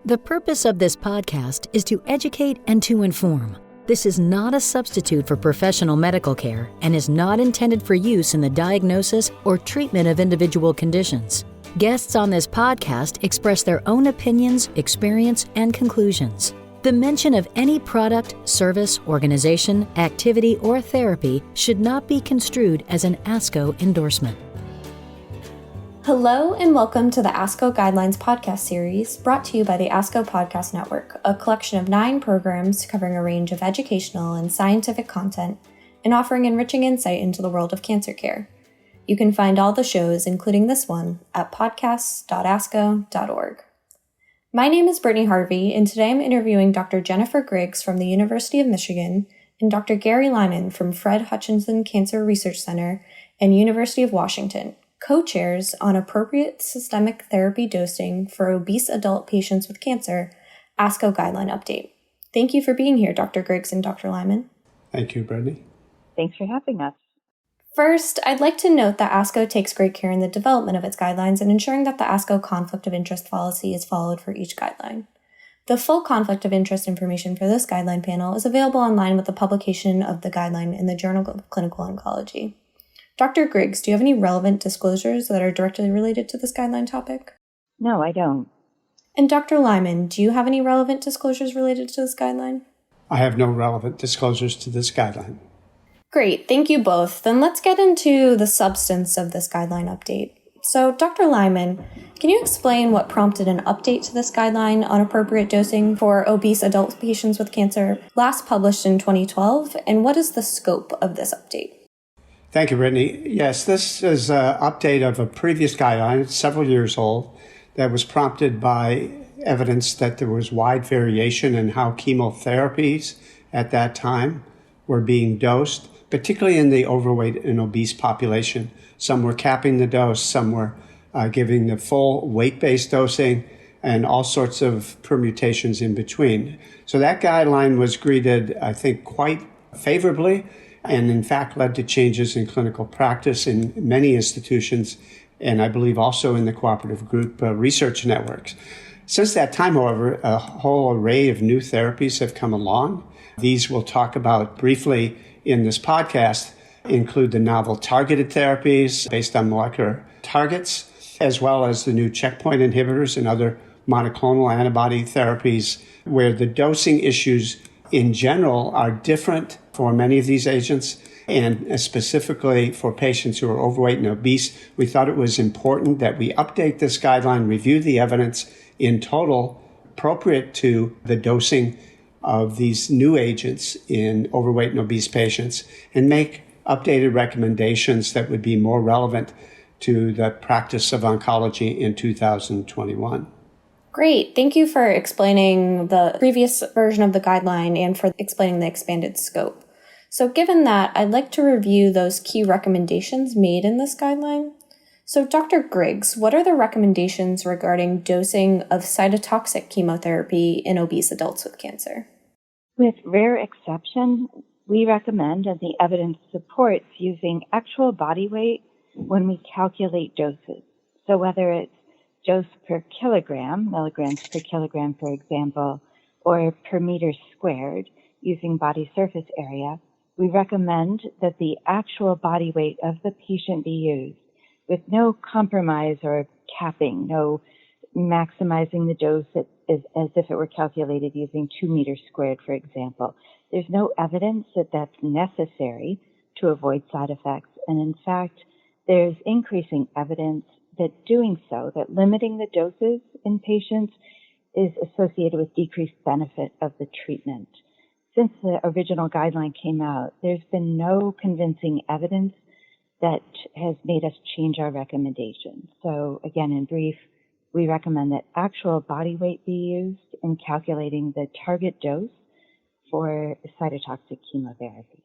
The purpose of this podcast is to educate and to inform. This is not a substitute for professional medical care and is not intended for use in the diagnosis or treatment of individual conditions. Guests on this podcast express their own opinions, experience, and conclusions. The mention of any product, service, organization, activity, or therapy should not be construed as an ASCO endorsement. Hello and welcome to the ASCO Guidelines podcast series brought to you by the ASCO Podcast Network, a collection of 9 programs covering a range of educational and scientific content and offering enriching insight into the world of cancer care. You can find all the shows, including this one, at podcasts.asco.org. My name is Brittany Harvey, and today I'm interviewing Dr. Jennifer Griggs from the University of Michigan and Dr. Gary Lyman from Fred Hutchinson Cancer Research Center and University of Washington, co-chairs on appropriate systemic therapy dosing for obese adult patients with cancer, ASCO Guideline Update. Thank you for being here, Dr. Griggs and Dr. Lyman. Thank you, Brittany. Thanks for having us. First, I'd like to note that ASCO takes great care in the development of its guidelines and ensuring that the ASCO conflict of interest policy is followed for each guideline. The full conflict of interest information for this guideline panel is available online with the publication of the guideline in the Journal of Clinical Oncology. Dr. Griggs, do you have any relevant disclosures that are directly related to this guideline topic? No, I don't. And Dr. Lyman, do you have any relevant disclosures related to this guideline? I have no relevant disclosures to this guideline. Great, thank you both. Then let's get into the substance of this guideline update. So, Dr. Lyman, can you explain what prompted an update to this guideline on appropriate dosing for obese adult patients with cancer, last published in 2012, and what is the scope of this update? Thank you, Brittany. Yes, this is an update of a previous guideline, several years old, that was prompted by evidence that there was wide variation in how chemotherapies at that time were being dosed, particularly in the overweight and obese population. Some were capping the dose, some were giving the full weight-based dosing, and all sorts of permutations in between. So that guideline was greeted, I think, quite favorably, and in fact led to changes in clinical practice in many institutions, and I believe also in the cooperative group research networks. Since that time, however, a whole array of new therapies have come along. These we'll talk about briefly in this podcast include the novel targeted therapies based on molecular targets, as well as the new checkpoint inhibitors and other monoclonal antibody therapies, where the dosing issues in general are different for many of these agents, and specifically for patients who are overweight and obese. We thought it was important that we update this guideline, review the evidence in total appropriate to the dosing of these new agents in overweight and obese patients, and make updated recommendations that would be more relevant to the practice of oncology in 2021. Great. Thank you for explaining the previous version of the guideline and for explaining the expanded scope. So given that, I'd like to review those key recommendations made in this guideline. So Dr. Griggs, what are the recommendations regarding dosing of cytotoxic chemotherapy in obese adults with cancer? With rare exception, we recommend, and the evidence supports, using actual body weight when we calculate doses. So whether it's dose per kilogram, milligrams per kilogram, for example, or per meter squared using body surface area, we recommend that the actual body weight of the patient be used with no compromise or capping, no maximizing the dose as if it were calculated using 2 meters squared, for example. There's no evidence that that's necessary to avoid side effects. And in fact, there's increasing evidence that doing so, that limiting the doses in patients is associated with decreased benefit of the treatment. Since the original guideline came out, there's been no convincing evidence that has made us change our recommendations. So again, in brief, we recommend that actual body weight be used in calculating the target dose for cytotoxic chemotherapy.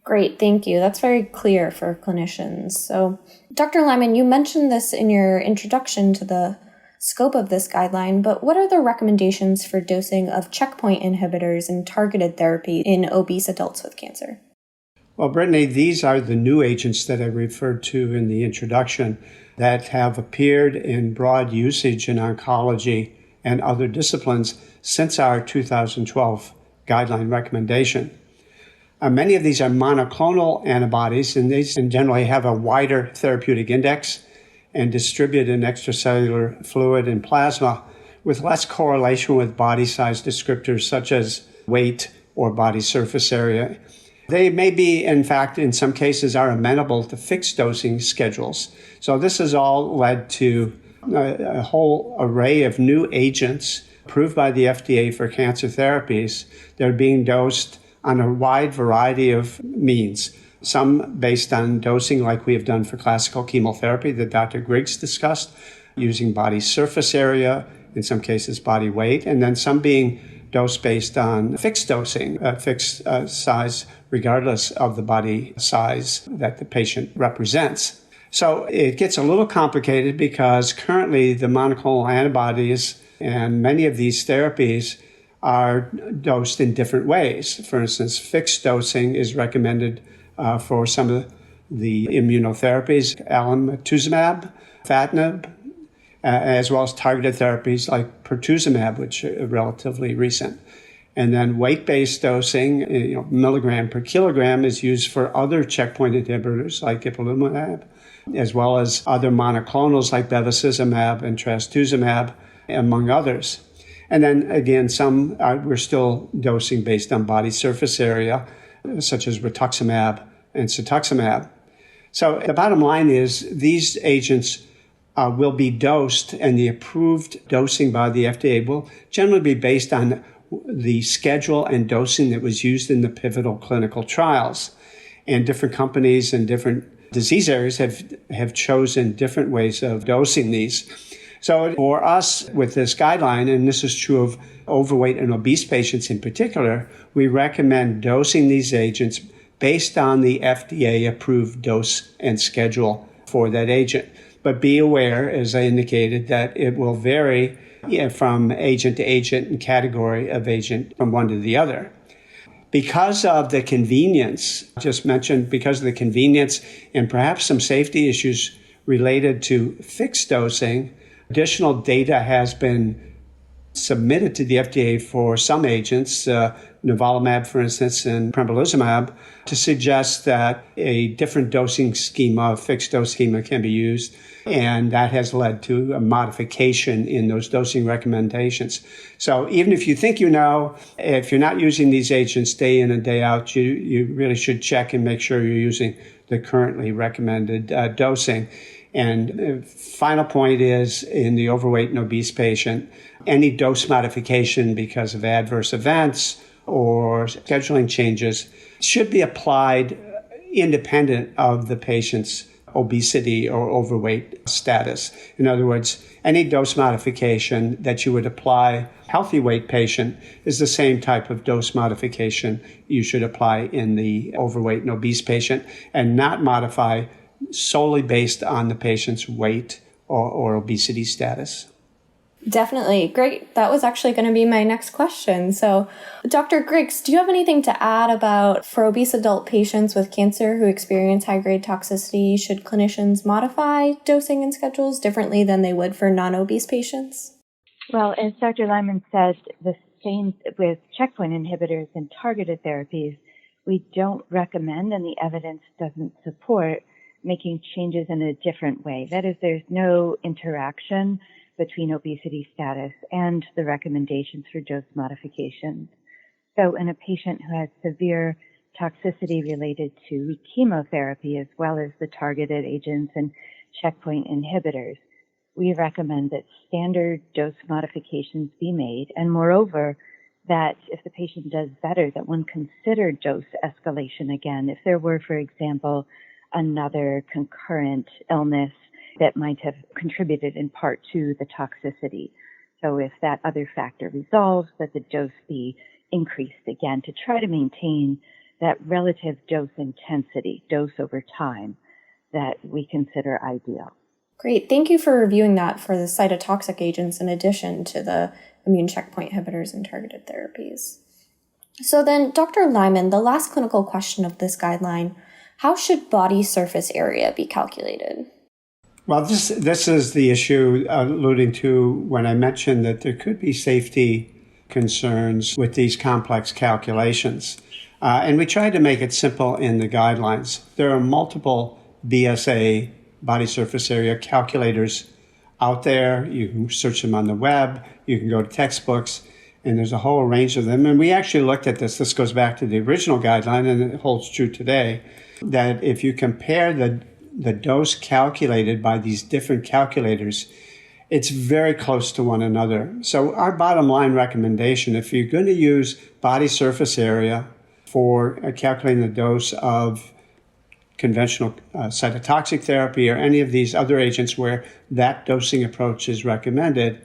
Great, thank you. That's very clear for clinicians. So, Dr. Lyman, you mentioned this in your introduction to the scope of this guideline, but what are the recommendations for dosing of checkpoint inhibitors and targeted therapy in obese adults with cancer? Well, Brittany, these are the new agents that I referred to in the introduction that have appeared in broad usage in oncology and other disciplines since our 2012 guideline recommendation. Many of these are monoclonal antibodies, and these generally have a wider therapeutic index and distribute in extracellular fluid and plasma with less correlation with body size descriptors such as weight or body surface area. They may be, in fact, in some cases are amenable to fixed dosing schedules. So this has all led to a whole array of new agents approved by the FDA for cancer therapies that are being dosed on a wide variety of means, some based on dosing like we have done for classical chemotherapy that Dr. Griggs discussed, using body surface area, in some cases body weight, and then some being dosed based on fixed dosing, fixed size, regardless of the body size that the patient represents. So it gets a little complicated because currently the monoclonal antibodies and many of these therapies are dosed in different ways. For instance, fixed dosing is recommended for some of the immunotherapies, alemtuzumab, afatinib, as well as targeted therapies like pertuzumab, which are relatively recent. And then weight-based dosing, milligram per kilogram, is used for other checkpoint inhibitors like ipilimumab, as well as other monoclonals like bevacizumab and trastuzumab, among others. And then again, we're still dosing based on body surface area, such as rituximab and cetuximab. So the bottom line is these agents will be dosed, and the approved dosing by the FDA will generally be based on the schedule and dosing that was used in the pivotal clinical trials. And different companies and different disease areas have chosen different ways of dosing these. So for us with this guideline, and this is true of overweight and obese patients in particular, we recommend dosing these agents based on the FDA-approved dose and schedule for that agent. But be aware, as I indicated, that it will vary from agent to agent and category of agent from one to the other. Because of the convenience, just mentioned, because of the convenience and perhaps some safety issues related to fixed dosing, additional data has been submitted to the FDA for some agents, nivolumab, for instance, and pembrolizumab, to suggest that a different dosing schema, fixed dose schema, can be used. And that has led to a modification in those dosing recommendations. So even if you think if you're not using these agents day in and day out, you really should check and make sure you're using the currently recommended dosing. And final point is, in the overweight and obese patient, any dose modification because of adverse events or scheduling changes should be applied independent of the patient's obesity or overweight status. In other words, any dose modification that you would apply healthy weight patient is the same type of dose modification you should apply in the overweight and obese patient, and not modify solely based on the patient's weight or obesity status. Definitely. Great. That was actually going to be my next question. So, Dr. Griggs, do you have anything to add about for obese adult patients with cancer who experience high-grade toxicity? Should clinicians modify dosing and schedules differently than they would for non-obese patients? Well, as Dr. Lyman said, the same with checkpoint inhibitors and targeted therapies, we don't recommend, and the evidence doesn't support, making changes in a different way. That is, there's no interaction between obesity status and the recommendations for dose modifications. So in a patient who has severe toxicity related to chemotherapy as well as the targeted agents and checkpoint inhibitors, we recommend that standard dose modifications be made, and moreover, that if the patient does better, that one consider dose escalation again. If there were, for example, another concurrent illness that might have contributed in part to the toxicity. So if that other factor resolves, that the dose be increased again to try to maintain that relative dose intensity, dose over time, that we consider ideal. Great. Thank you for reviewing that for the cytotoxic agents in addition to the immune checkpoint inhibitors and targeted therapies. So then, Dr. Lyman, the last clinical question of this guideline, how should body surface area be calculated? Well, this is the issue alluding to when I mentioned that there could be safety concerns with these complex calculations. And we tried to make it simple in the guidelines. There are multiple BSA, body surface area calculators out there. You can search them on the web. You can go to textbooks, and there's a whole range of them. And we actually looked at this. This goes back to the original guideline, and it holds true today, that if you compare the dose calculated by these different calculators, it's very close to one another. So our bottom line recommendation, if you're going to use body surface area for calculating the dose of conventional cytotoxic therapy or any of these other agents where that dosing approach is recommended,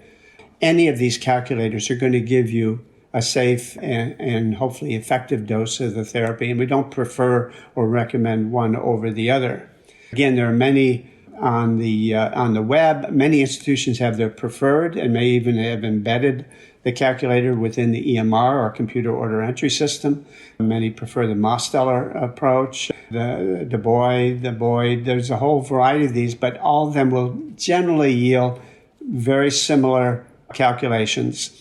any of these calculators are going to give you a safe and hopefully effective dose of the therapy. And we don't prefer or recommend one over the other. Again, there are many on the web. Many institutions have their preferred and may even have embedded the calculator within the EMR or computer order entry system. Many prefer the Mosteller approach, the Boyd. There's a whole variety of these, but all of them will generally yield very similar calculations.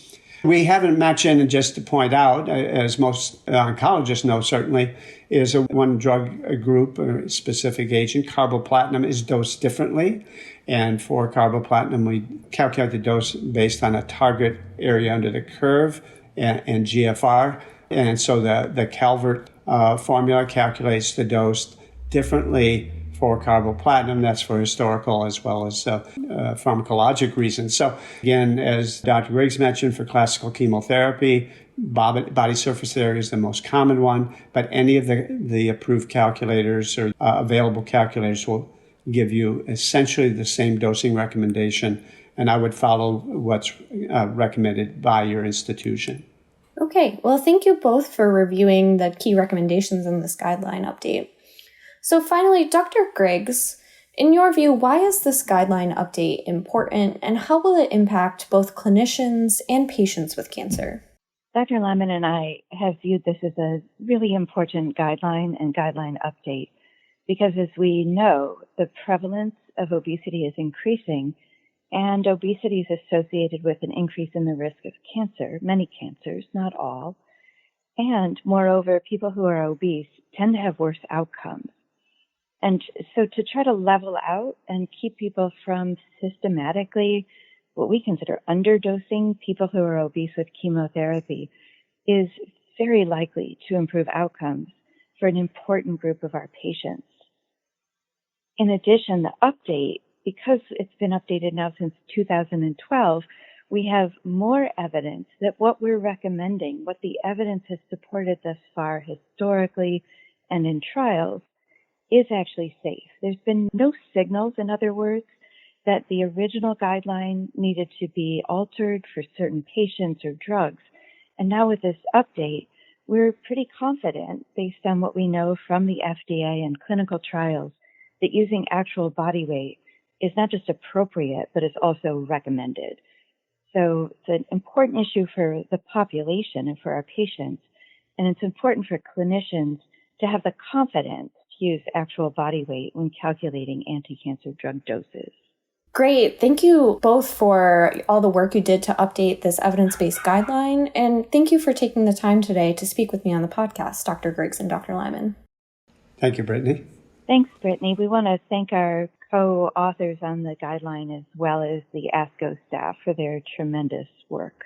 We haven't mentioned, and just to point out, as most oncologists know certainly, is a one drug group or a specific agent. Carboplatin is dosed differently. And for carboplatin, we calculate the dose based on a target area under the curve and GFR. And so the Calvert formula calculates the dose differently for carboplatin. That's for historical as well as pharmacologic reasons. So again, as Dr. Griggs mentioned, for classical chemotherapy, body surface area is the most common one, but any of the approved calculators or available calculators will give you essentially the same dosing recommendation, and I would follow what's recommended by your institution. Okay, well, thank you both for reviewing the key recommendations in this guideline update. So finally, Dr. Griggs, in your view, why is this guideline update important, and how will it impact both clinicians and patients with cancer? Dr. Lyman and I have viewed this as a really important guideline and guideline update because, as we know, the prevalence of obesity is increasing, and obesity is associated with an increase in the risk of cancer, many cancers, not all. And moreover, people who are obese tend to have worse outcomes. And so to try to level out and keep people from systematically what we consider underdosing people who are obese with chemotherapy is very likely to improve outcomes for an important group of our patients. In addition, the update, because it's been updated now since 2012, we have more evidence that what we're recommending, what the evidence has supported thus far historically and in trials, is actually safe. There's been no signals, in other words, that the original guideline needed to be altered for certain patients or drugs. And now with this update, we're pretty confident, based on what we know from the FDA and clinical trials, that using actual body weight is not just appropriate, but is also recommended. So it's an important issue for the population and for our patients. And it's important for clinicians to have the confidence to use actual body weight when calculating anti-cancer drug doses. Great. Thank you both for all the work you did to update this evidence-based guideline. And thank you for taking the time today to speak with me on the podcast, Dr. Griggs and Dr. Lyman. Thank you, Brittany. Thanks, Brittany. We want to thank our co-authors on the guideline as well as the ASCO staff for their tremendous work.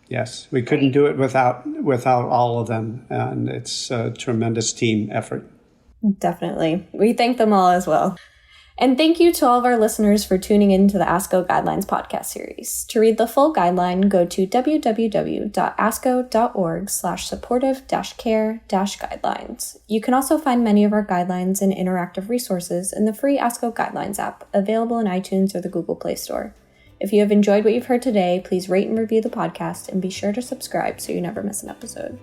Yes, we couldn't do it without all of them, and it's a tremendous team effort. Definitely. We thank them all as well. And thank you to all of our listeners for tuning in to the ASCO Guidelines podcast series. To read the full guideline, go to www.asco.org/supportive-care-guidelines. You can also find many of our guidelines and interactive resources in the free ASCO Guidelines app, available in iTunes or the Google Play Store. If you have enjoyed what you've heard today, please rate and review the podcast and be sure to subscribe so you never miss an episode.